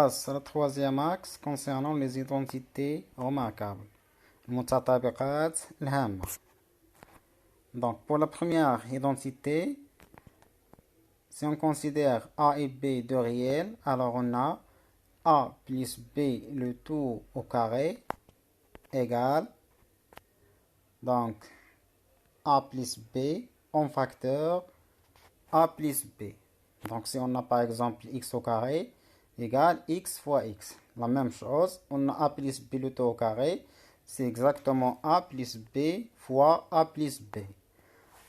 passe à la troisième axe concernant les identités remarquables. المتطابقات الهامة. Donc, pour la première identité, si on considère A et B deux réels, alors on a A plus B le tout au carré égale, donc, A plus B en facteur A plus B. Donc, si on a par exemple x au carré égale x fois x. La même chose, on a A plus B le tout au carré, c'est exactement A plus B fois A plus B.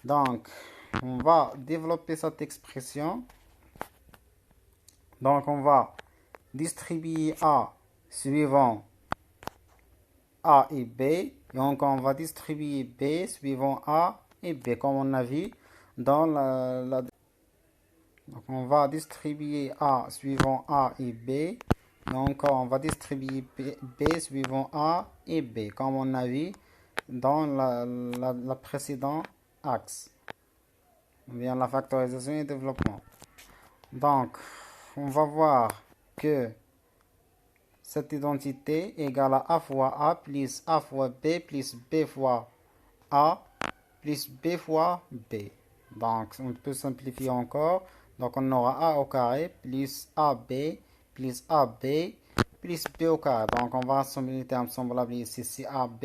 Donc, on va développer cette expression. Donc, on va distribuer A suivant A et B. Et encore, on va distribuer B suivant A et B, comme on a vu dans Donc, on va distribuer A suivant A et B. Et encore, on va distribuer B suivant A et B, comme on a vu dans la précédente axe. On vient la factorisation et développement. Donc, on va voir que cette identité égale à fois A plus A fois B plus B fois A plus B fois B. Donc, on peut simplifier encore. Donc, on aura A au carré plus AB plus AB plus B au carré. Donc, on va assembler les termes semblables ici. C'est AB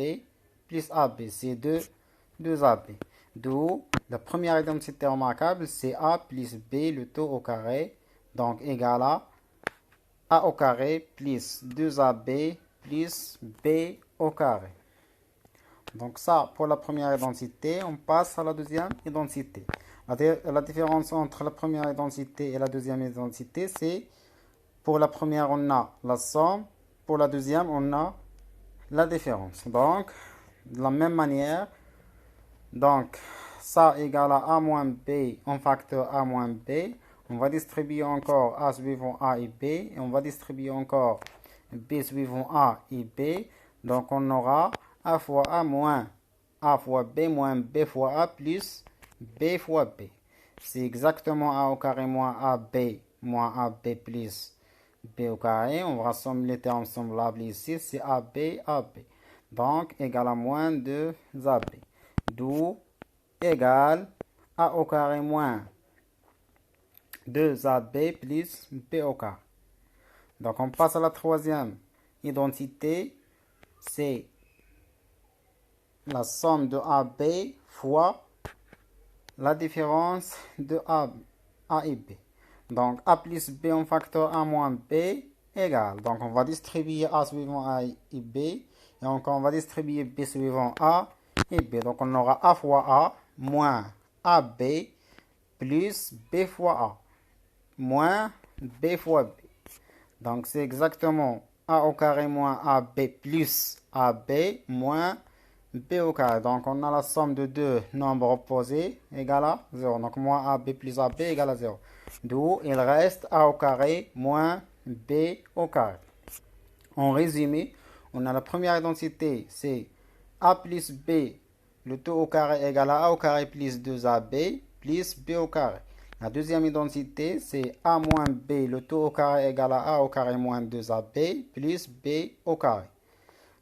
plus AB. C'est 2 AB. D'où la première identité remarquable, c'est A plus B le tout au carré. Donc, égal à A au carré plus 2AB plus B au carré. Donc ça, pour la première identité, on passe à la deuxième identité. La différence entre la première identité et la deuxième identité, c'est pour la première, on a la somme. Pour la deuxième, on a la différence. Donc, de la même manière, donc ça égale à A moins B en facteur A moins B. On va distribuer encore A suivant A et B. Et on va distribuer encore B suivant A et B. Donc on aura A fois A moins A fois B moins B fois A plus B fois B. C'est exactement A au carré moins AB moins AB plus B au carré. On va rassembler les termes semblables ici. C'est AB, AB. Donc égal à moins 2 AB. D'où égale A au carré moins 2AB plus B au carré. Donc on passe à la troisième identité. C'est la somme de AB fois la différence de A et B. Donc A plus B en facteur A moins B égale. Donc on va distribuer A suivant A et B. Et encore on va distribuer B suivant A et B. Donc on aura A fois A moins AB plus B fois A moins B fois B. Donc c'est exactement A au carré moins AB plus AB moins B au carré. Donc on a la somme de deux nombres opposés égale à 0. Donc moins AB plus AB égale à 0. D'où il reste A au carré moins B au carré. En résumé, on a la première identité, c'est A plus B, le tout au carré égale à A au carré plus 2AB plus B au carré. La deuxième identité, c'est A moins B, le tout au carré égale à A au carré moins 2AB plus B au carré.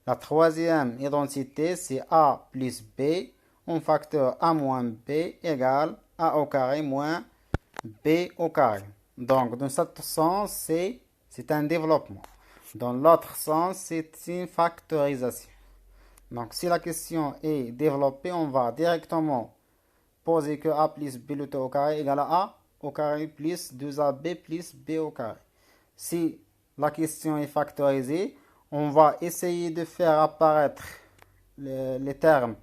La troisième identité, c'est A plus B en facteur A moins B égale A au carré moins B au carré. Donc, dans ce sens, c'est un développement. Dans l'autre sens, c'est une factorisation. Donc, si la question est développée, on va directement poser que A plus B le tout au carré égale à A au carré plus 2AB plus B au carré. Si la question est factorisée, on va essayer de faire apparaître les termes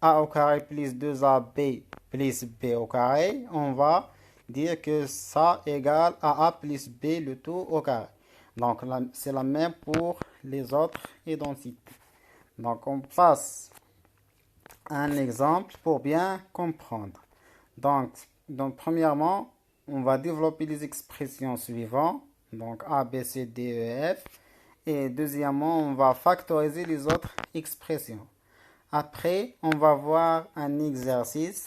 A au carré plus 2AB plus B au carré. On va dire que ça égale à A plus B le tout au carré. Donc, c'est la même pour les autres identités. Donc, on passe à un exemple pour bien comprendre. Donc, premièrement, on va développer les expressions suivantes. Donc, A, B, C, D, E, F. Et deuxièmement, on va factoriser les autres expressions. Après, on va voir un exercice.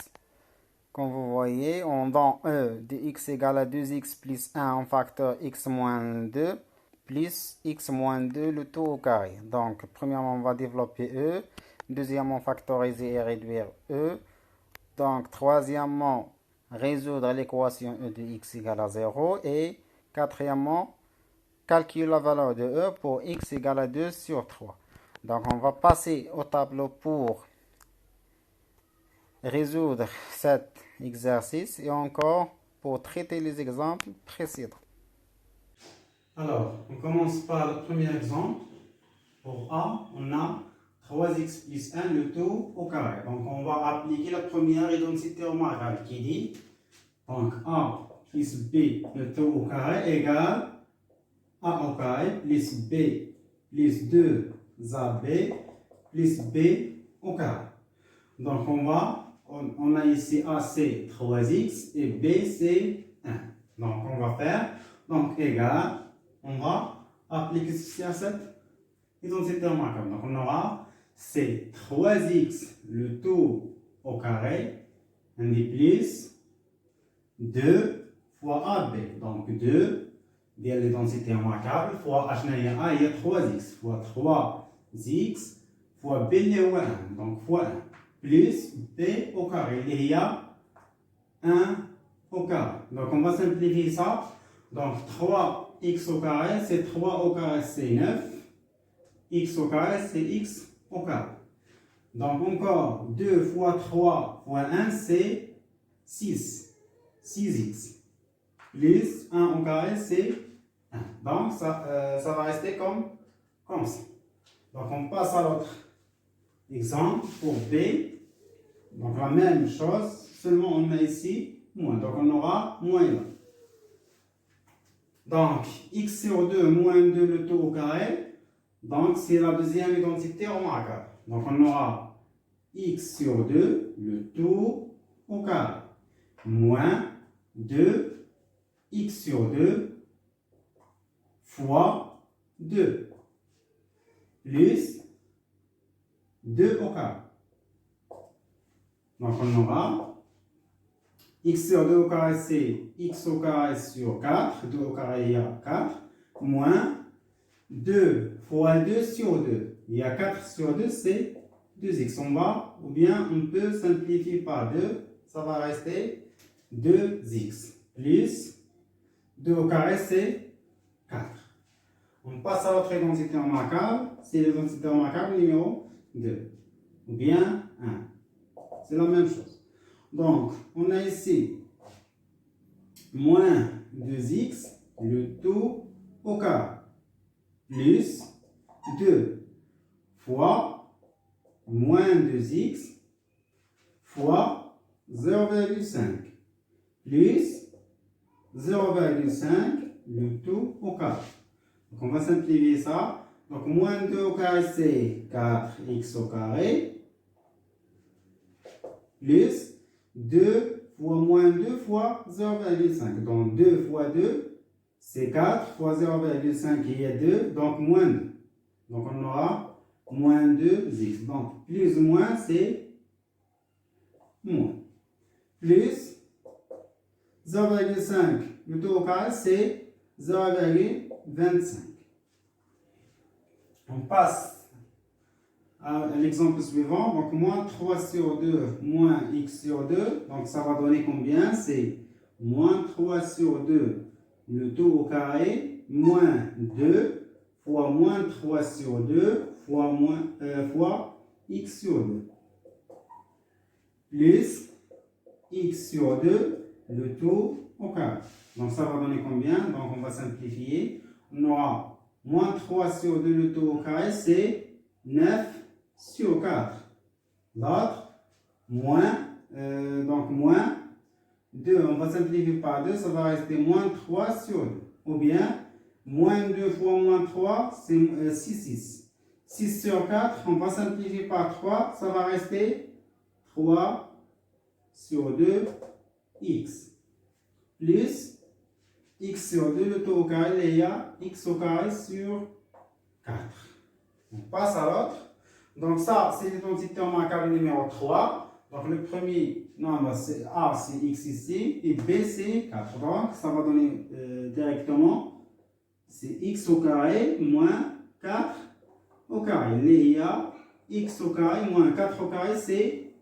Comme vous voyez, on donne E de x égale à 2x plus 1 en facteur x moins 2 plus x moins 2, le tout au carré. Donc, premièrement, on va développer E. Deuxièmement, factoriser et réduire E. Donc, troisièmement, résoudre l'équation E de x égale à 0. Et quatrièmement, calculer la valeur de E pour x égale à 2 sur 3. Donc, on va passer au tableau pour résoudre cet exercice et encore pour traiter les exemples précédents. Alors, on commence par le premier exemple. Pour A, on a 3x plus 1, le tout au carré. Donc, on va appliquer la première identité remarquable qui dit donc A plus B, le tout au carré, égale A au carré plus B plus 2AB plus B au carré. Donc, on a ici A, c'est 3x et B, c'est 1. Donc, on va faire, donc, égal, on va appliquer ceci à cette identité remarquable. Donc, on aura, c'est 3x, le tout au carré, on dit plus 2 fois AB. Donc, 2, via l'identité remarquable, fois H, il y a 3x, fois 3x, fois B, il y a 1. Donc, fois 1. Plus b au carré. Il y a 1 au carré. Donc, on va simplifier ça. Donc, 3x au carré, c'est 3 au carré, c'est 9. X au carré, c'est x au carré. Donc, encore 2 fois 3 fois 1, c'est 6. 6x. Plus 1 au carré, c'est 1. Donc, ça va rester comme ça. Donc, on passe à l'autre exemple pour B. Donc la même chose, seulement on met ici moins. Donc on aura moins 1. Donc x sur 2 moins 2 le tout au carré. Donc c'est la deuxième identité remarquable. Donc on aura x sur 2 le tout au carré. Moins 2 x sur 2 fois 2 plus 2 au carré. Donc, on aura x sur 2 au carré, c'est x au carré sur 4. 2 au carré, il y a 4. Moins 2 fois 2 sur 2. Il y a 4 sur 2, c'est 2x. On va, ou bien on peut simplifier par 2. Ça va rester 2x. Plus 2 au carré, c'est 4. On passe à l'autre identité remarquable. C'est l'identité remarquable numéro 2. Ou bien 1. C'est la même chose. Donc, on a ici moins 2x, le tout au carré, plus 2 fois moins 2x fois 0,5 plus 0,5, le tout au carré. Donc, on va simplifier ça. Donc, moins 2 au carré, c'est 4x au carré. Plus 2 fois moins 2 fois 0,5. Donc 2 fois 2, c'est 4 fois 0,5, il y a 2, donc moins 2. Donc on aura moins 2x. Donc plus ou moins, c'est moins. Plus 0,5, le tout au carré, c'est 0,25. On passe à l'exemple suivant, donc moins 3 sur 2 moins x sur 2, donc ça va donner combien? C'est moins 3 sur 2, le tout au carré, moins 2 fois moins 3 sur 2 fois x sur 2, plus x sur 2, le tout au carré. Donc ça va donner combien? Donc on va simplifier, on aura moins 3 sur 2, le tout au carré, c'est 9 sur 4. L'autre, donc moins 2, on va simplifier par 2, ça va rester moins 3 sur 2. Ou bien, moins 2 fois moins 3, c'est 6. 6 sur 4, on va simplifier par 3, ça va rester 3 sur 2, x. Plus x sur 2, le tout au carré, il y a x au carré sur 4. On passe à l'autre. Donc ça, c'est l'identité remarquable numéro 3. Donc le premier nombre, c'est A, c'est x ici, et B, c'est 4. Donc ça va donner directement c'est x au carré moins 4 au carré. Il y a x au carré moins 4 au carré, c'est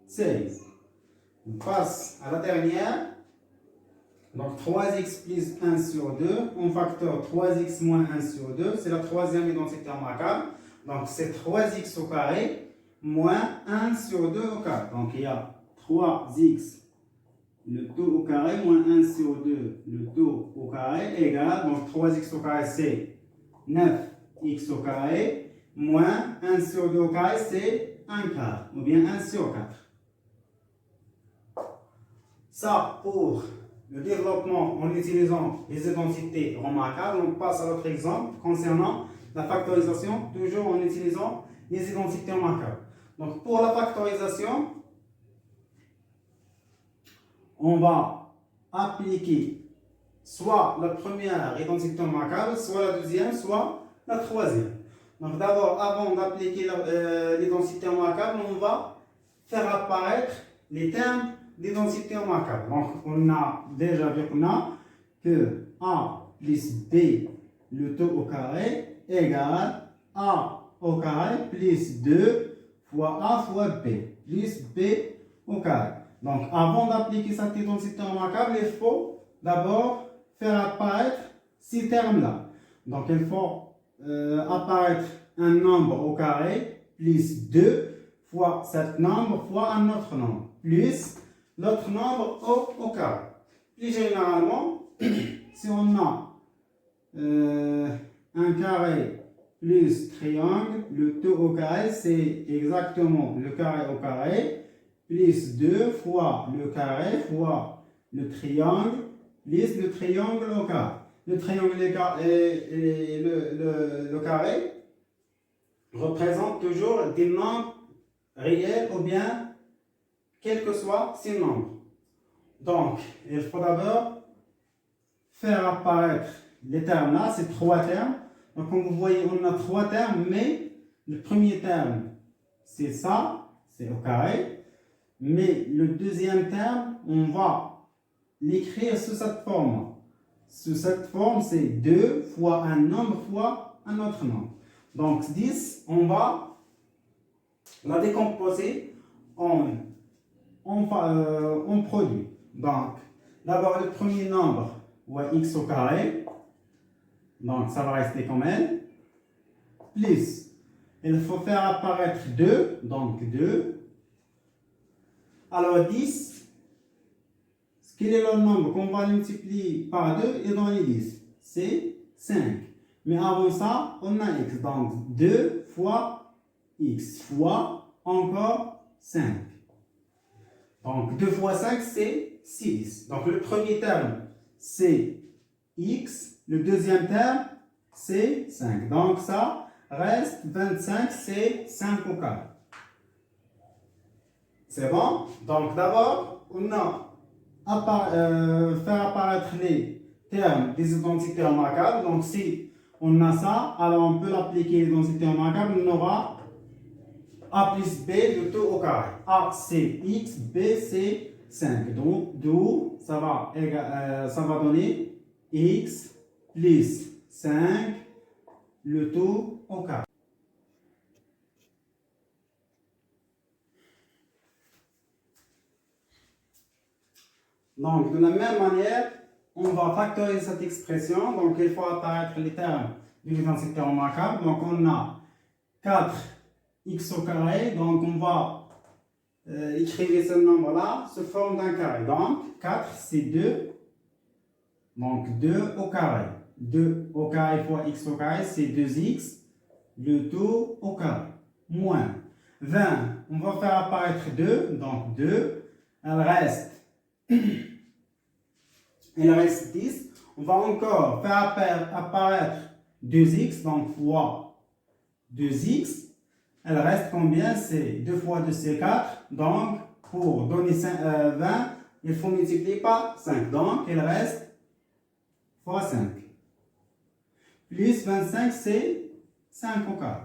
16. On passe à la dernière. Donc 3x plus 1 sur 2, on facteur 3x moins 1 sur 2, c'est la troisième identité remarquable. Donc c'est 3x au carré moins 1 sur 2 au carré. Donc il y a 3x, le tout au carré, moins 1 sur 2, le tout au carré, égale, donc 3x au carré c'est 9x au carré, moins 1 sur 2 au carré c'est 1 quart, ou bien 1 sur 4. Ça pour le développement en utilisant les identités remarquables. On passe à l'autre exemple concernant la factorisation, toujours en utilisant les identités remarquables. Donc pour la factorisation, on va appliquer soit la première identité remarquable, soit la deuxième, soit la troisième. Donc d'abord, avant d'appliquer l'identité remarquable, on va faire apparaître les termes d'identité remarquable. Donc on a déjà vu que a plus b, le tout au carré, égale a au carré plus 2 fois a fois b, plus b au carré. Donc avant d'appliquer cette identité remarquable, il faut d'abord faire apparaître ces termes-là. Donc il faut apparaître un nombre au carré plus 2 fois cet nombre fois un autre nombre plus l'autre nombre au carré. Plus généralement, si on a un carré plus triangle, le tout au carré, c'est exactement le carré au carré, plus 2 fois le carré fois le triangle, plus le triangle au carré. Le triangle et le carré représentent toujours des nombres réels ou bien quel que soit ces nombres. Donc, il faut d'abord faire apparaître les termes là, ces trois termes. Donc, comme vous voyez, on a trois termes, mais le premier terme, c'est ça, c'est au carré. Mais le deuxième terme, on va l'écrire sous cette forme. Sous cette forme, c'est 2 fois un nombre fois un autre nombre. Donc, 10, on va la décomposer en produit. Donc, d'abord le premier nombre, x au carré, donc ça va rester comme elle, plus, il faut faire apparaître 2, donc 2, alors 10, quel est le nombre qu'on va multiplier par 2 et donner 10? C'est 5. Mais avant ça, on a x, donc 2 fois x fois encore 5. Donc 2 fois 5, c'est 6. Donc le premier terme, c'est x. Le deuxième terme, c'est 5. Donc ça reste 25, c'est 5 au carré. C'est bon? Donc d'abord, on a faire apparaître les termes des identités remarquables. Donc si on a ça, alors on peut l'appliquer l'identité remarquable. On aura a plus b de tout au carré. A c'est x, b c'est 5. Donc d'où ça va donner x plus 5 le tout au carré. Donc de la même manière, on va factoriser cette expression. Donc il faut apparaître les termes de l'identité remarquable. Donc on a 4x au carré. Donc on va écrire ce nombre-là sous forme d'un carré. Donc 4 c'est 2. Donc 2 au carré. 2 au carré fois x au carré, c'est 2x. Le tout au carré. Moins 20. On va faire apparaître 2. Donc 2. Il reste 10. On va encore faire apparaître 2x. Donc fois 2x. Elle reste combien? C'est 2 fois 2, c'est 4. Donc, pour donner 20, il faut multiplier par 5. Donc, il reste fois 5. Plus 25, c'est 5 au carré.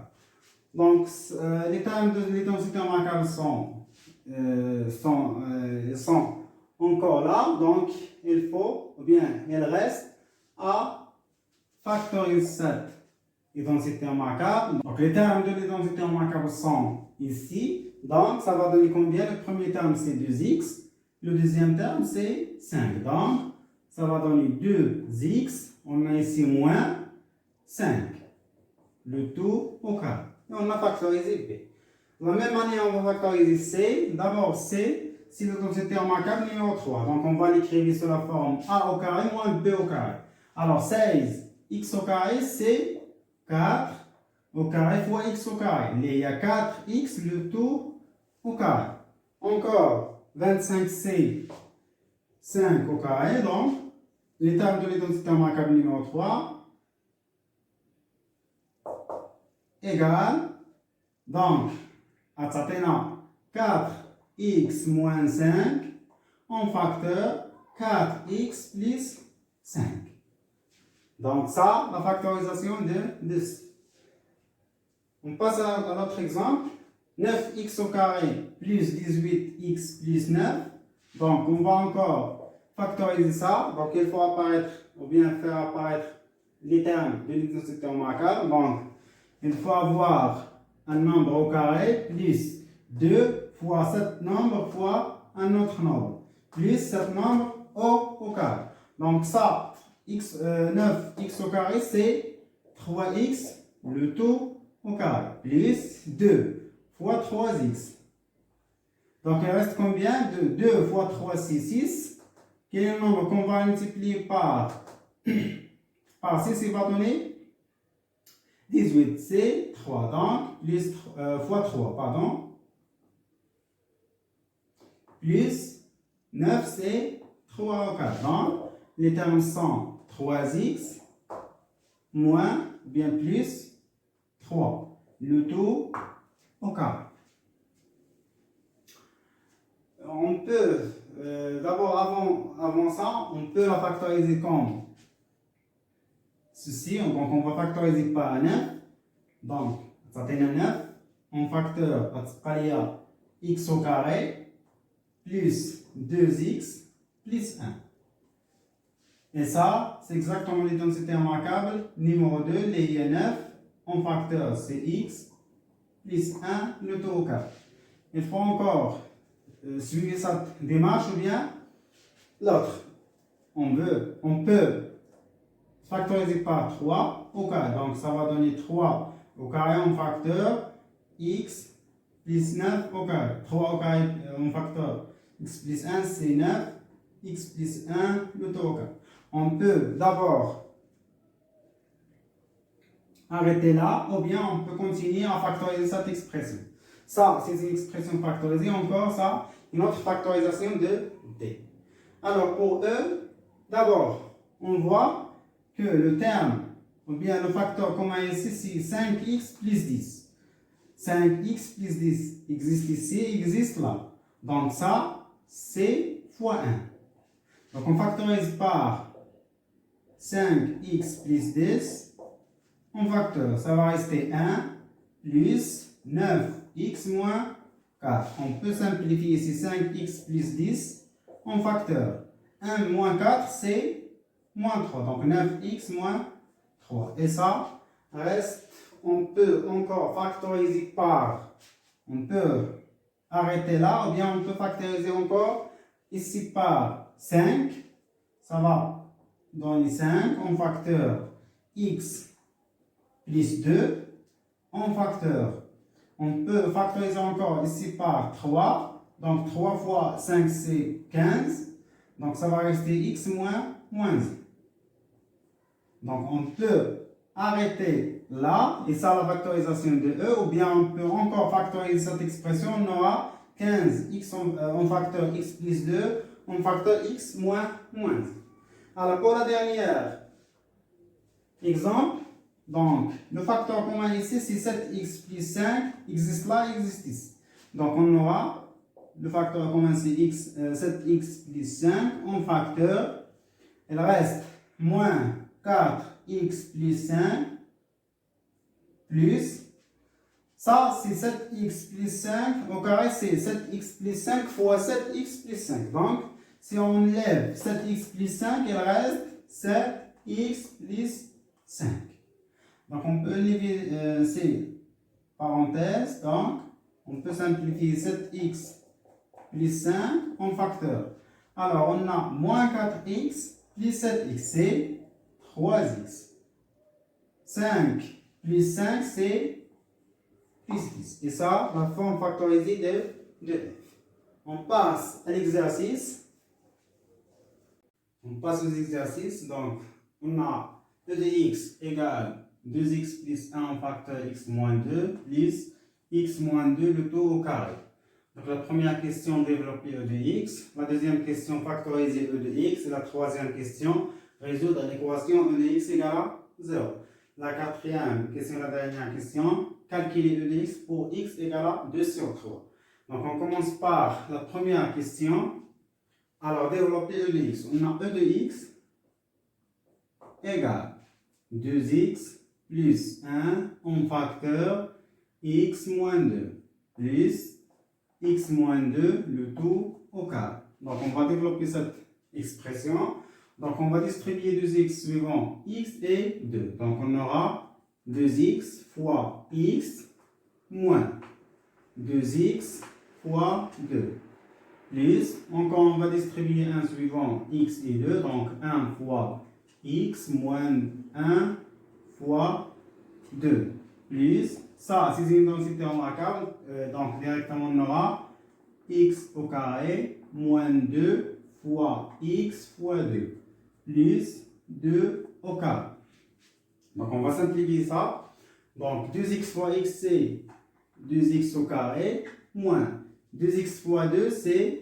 Donc, les termes de l'identité remarquable sont encore là. Donc, il faut, ou bien, il reste à factorise cette identité remarquable. Donc les termes de l'identité remarquable sont ici. Donc ça va donner combien? Le premier terme c'est 2x. Le deuxième terme c'est 5. Donc ça va donner 2x. On a ici moins 5. Le tout au carré. Et on a factorisé B. De la même manière, on va factoriser C. D'abord C, c'est l'identité remarquable numéro 3. Donc on va l'écrire sous la forme A au carré moins B au carré. Alors 16 x au carré, c'est 4 au carré fois x au carré. Il y a 4x, le tout au carré. Encore 25c, 5 au carré. Donc, les termes de l'identité remarquable numéro 3 égale, donc, à 4x moins 5 en facteur 4x plus 5. Donc ça, la factorisation de C. On passe à l'autre exemple. 9x au carré plus 18x plus 9. Donc on va encore factoriser ça. Donc il faut apparaître, ou bien faire apparaître les termes de l'identité remarquable. Donc il faut avoir un nombre au carré plus 2 fois cet nombre fois un autre nombre. Plus cet nombre au carré. Donc ça, 9x au carré, c'est 3x, le tout au carré, plus 2 fois 3x. Donc il reste combien? De 2 fois 3, c'est 6. Quel est le nombre qu'on va multiplier par 6? Il va donner 18, c'est 3. Donc, plus fois 3, pardon. Plus 9, c'est 3 au carré. Donc, les termes sont 3x moins, bien plus 3. Le tout au carré. On peut, d'abord avant ça, on peut la factoriser comme ceci. Donc on va factoriser par 9. Donc, ça fait 9. On facteur par x au carré plus 2x plus 1. Et ça, c'est exactement l'identité remarquable numéro 2, les 9, en facteur c'est x, plus 1, le tout au carré. Il faut encore suivre cette démarche ou bien l'autre. On peut factoriser par 3 au carré. Donc ça va donner 3 au carré en facteur x plus 9 au carré. 3 au carré en facteur x plus 1, c'est 9, x plus 1, le tout au carré. On peut d'abord arrêter là, ou bien on peut continuer à factoriser cette expression. Ça, c'est une expression factorisée. Encore, ça, une autre factorisation de D. Alors, pour E, d'abord, on voit que le terme, ou bien le facteur commun ici, c'est 5x plus 10. 5x plus 10 existe ici, existe là. Donc, ça, c'est fois 1. Donc, on factorise par 5x plus 10 en facteur. Ça va rester 1 plus 9x moins 4. On peut simplifier ici 5x plus 10 en facteur. 1 moins 4, c'est moins 3. Donc 9x moins 3. Et ça reste, on peut encore factoriser par, on peut arrêter là, ou bien on peut factoriser encore ici par 5. Ça va donner 5 en facteur x plus 2 en facteur. On peut factoriser encore ici par 3. Donc 3 fois 5 c'est 15. Donc ça va rester x moins 1. Donc on peut arrêter là. Et ça la factorisation de E. Ou bien on peut encore factoriser cette expression. On aura 15 x en facteur x plus 2 en facteur x moins 1. Alors pour la dernière exemple. Donc, le facteur commun ici, c'est 7x plus 5, existe là, existe ici. Donc, on aura, le facteur commun, c'est 7x plus 5, en facteur, il reste moins 4x plus 5, plus, ça, c'est 7x plus 5, au carré, c'est 7x plus 5 fois 7x plus 5. Donc, si on enlève 7x plus 5, il reste 7x plus 5. Donc on peut lever ces parenthèses, donc on peut simplifier 7x plus 5 en facteur. Alors on a moins 4x plus 7x, c'est 3x. 5 plus 5, c'est plus 10. Et ça, la forme factorisée de f. On passe à l'exercice. On passe aux exercices. Donc, on a e de x égale 2x plus 1 en facteur x moins 2 plus x moins 2 le tout au carré. Donc, la première question, développer e de x. La deuxième question, factoriser e de x. Et la troisième question, résoudre l'équation e de x égale à 0. La quatrième question, la dernière question, calculer e de x pour x égale à 2 sur 3. Donc, on commence par la première question. Alors, développer e de x. On a e de x égale 2x plus 1 en facteur x moins 2 plus x moins 2 le tout au carré. Donc, on va développer cette expression. Donc, on va distribuer 2x suivant x et 2. Donc, on aura 2x fois x moins 2x fois 2. Plus, encore on va distribuer 1 suivant x et 2. Donc, 1 fois x moins 1 fois 2. Plus, ça, c'est une densité remarquable. Donc, directement, on aura x au carré moins 2 fois x fois 2. Plus 2 au carré. Donc, on va simplifier ça. Donc, 2x fois x, c'est 2x au carré, moins 2x fois 2, c'est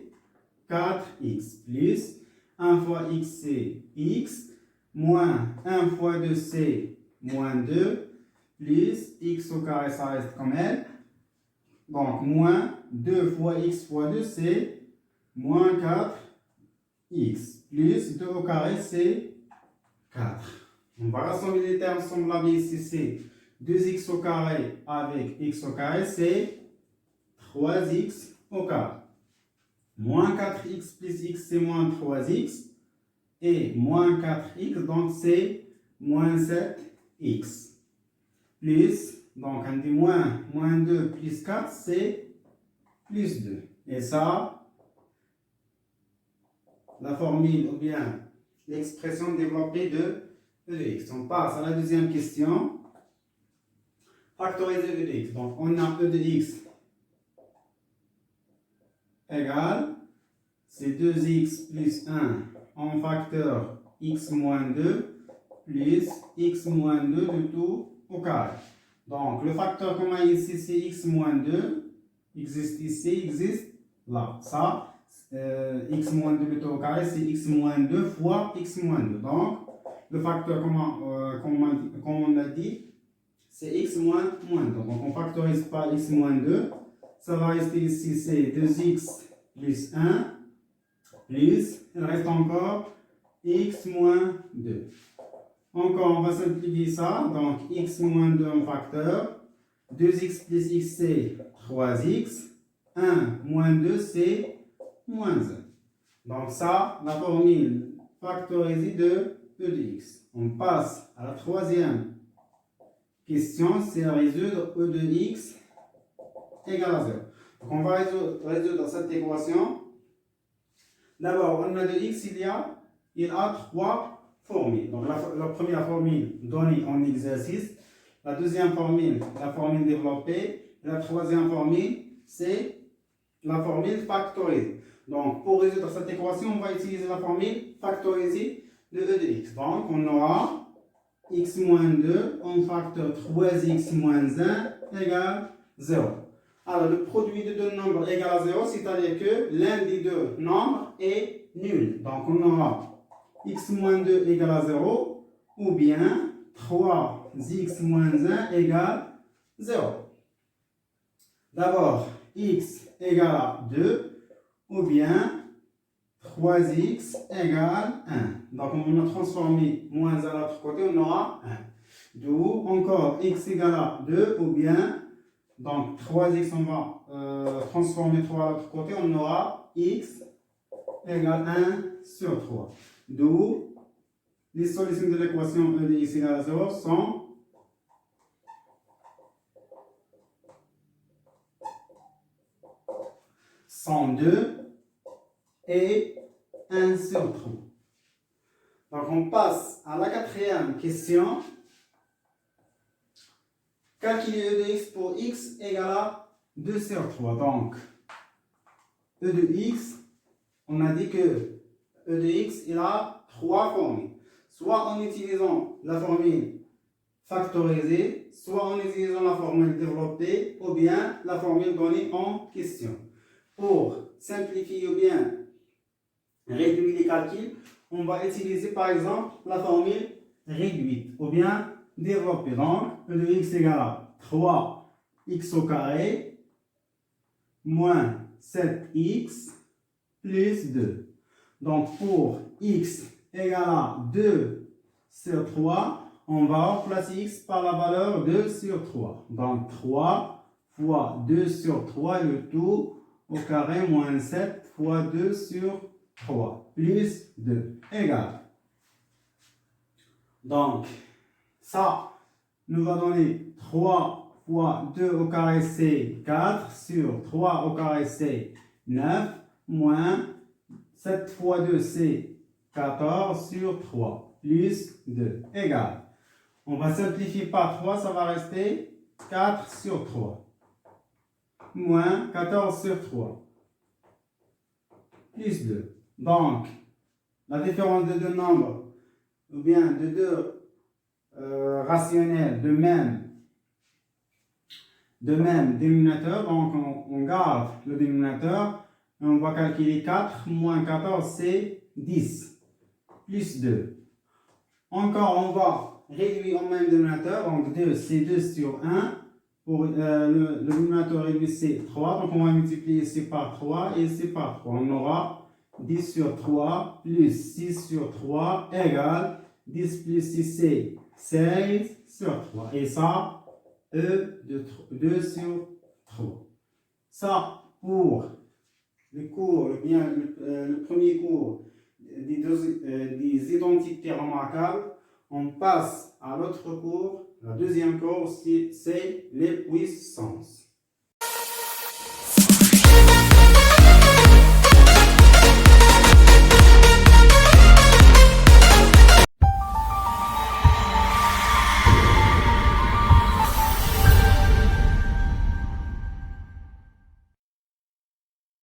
4x, plus 1 fois x, c'est x, moins 1 fois 2, c'est moins 2, plus x au carré, ça reste comme elle. Donc, moins 2 fois x fois 2, c'est moins 4x, plus 2 au carré, c'est 4. On va rassembler les termes semblables ici, c'est 2x au carré avec x au carré, c'est 3x au carré. Moins 4x plus x, c'est moins 3x. Et moins 4x, donc c'est moins 7x. Plus, donc on dit moins 2 plus 4, c'est plus 2. Et ça, la formule ou bien l'expression développée de e de x. On passe à la deuxième question. Factoriser e de x. Donc, on a e de x égale, c'est 2x plus 1 en facteur x moins 2 plus x moins 2 le tout au carré. Donc, le facteur qu'on a ici, c'est x moins 2. Existe ici, existe là. Ça, x moins 2 le tout au carré, c'est x moins 2 fois x moins 2. Donc, le facteur, comme on a dit, c'est x moins 2. Donc, on factorise par x moins 2. Ça va rester ici, c'est 2x plus 1, plus, il reste encore x moins 2. Encore, on va simplifier ça. Donc, x moins 2 en facteur. 2x plus x, c'est 3x. 1 moins 2, c'est moins 1. Donc, ça, la formule factorisée de e de x. On passe à la troisième question, c'est résoudre e de x égale à 0. Donc, on va résoudre cette équation. D'abord, on a de x, il a trois formules. Donc, la première formule donnée en exercice. La deuxième formule, la formule développée. Et la troisième formule, c'est la formule factorisée. Donc, pour résoudre cette équation, on va utiliser la formule factorisée de e de x. Donc, on aura x moins 2 en facteur 3x moins 1 égale 0. Alors, le produit de deux nombres égale à 0, c'est-à-dire que l'un des deux nombres est nul. Donc, on aura x moins 2 égale à 0 ou bien 3x moins 1 égale 0. D'abord, x égale à 2 ou bien 3x égale 1. Donc, on a transformé moins à l'autre côté, on aura 1. D'où encore x égale à 2 ou bien, donc 3x, on va transformer 3 à l'autre côté, on aura x égale 1 sur 3. D'où les solutions de l'équation E de x égale à 0 sont 102 et 1 sur 3. Donc on passe à la quatrième question. Calculer E de x pour x égale à 2 sur 3. Donc E de x, on a dit que E de x, il a trois formules. Soit en utilisant la formule factorisée, soit en utilisant la formule développée, ou bien la formule donnée en question. Pour simplifier ou bien réduire les calculs, on va utiliser par exemple la formule réduite ou bien développée. Donc, E de x égale à 3x au carré moins 7x plus 2. Donc, pour x égale à 2 sur 3, on va remplacer x par la valeur 2 sur 3. Donc, 3 fois 2 sur 3, le tout au carré moins 7 fois 2 sur 3 plus 2 égale. Donc, ça nous va donner 3 fois 2 au carré, c'est 4 sur 3 au carré, c'est 9 moins 7 fois 2, c'est 14 sur 3 plus 2 égale. On va simplifier par 3, ça va rester 4 sur 3 moins 14 sur 3 plus 2. Donc, la différence de deux nombres, ou bien de deux rationnels de même dénominateur, donc on garde le dénominateur, et on va calculer 4 moins 14, c'est 10, plus 2. Encore, on va réduire au même dénominateur, donc 2, c'est 2 sur 1. Pour le dénominateur réduit, c'est 3, donc on va multiplier ici par 3 et ici par 3. On aura 10 sur 3 plus 6 sur 3 égale 10 plus 6, c'est 16 sur 3. Et ça, E de 2 sur 3. Ça, pour le cours, le premier cours des identités remarquables, on passe à l'autre cours. La deuxième cours, c'est les puissances.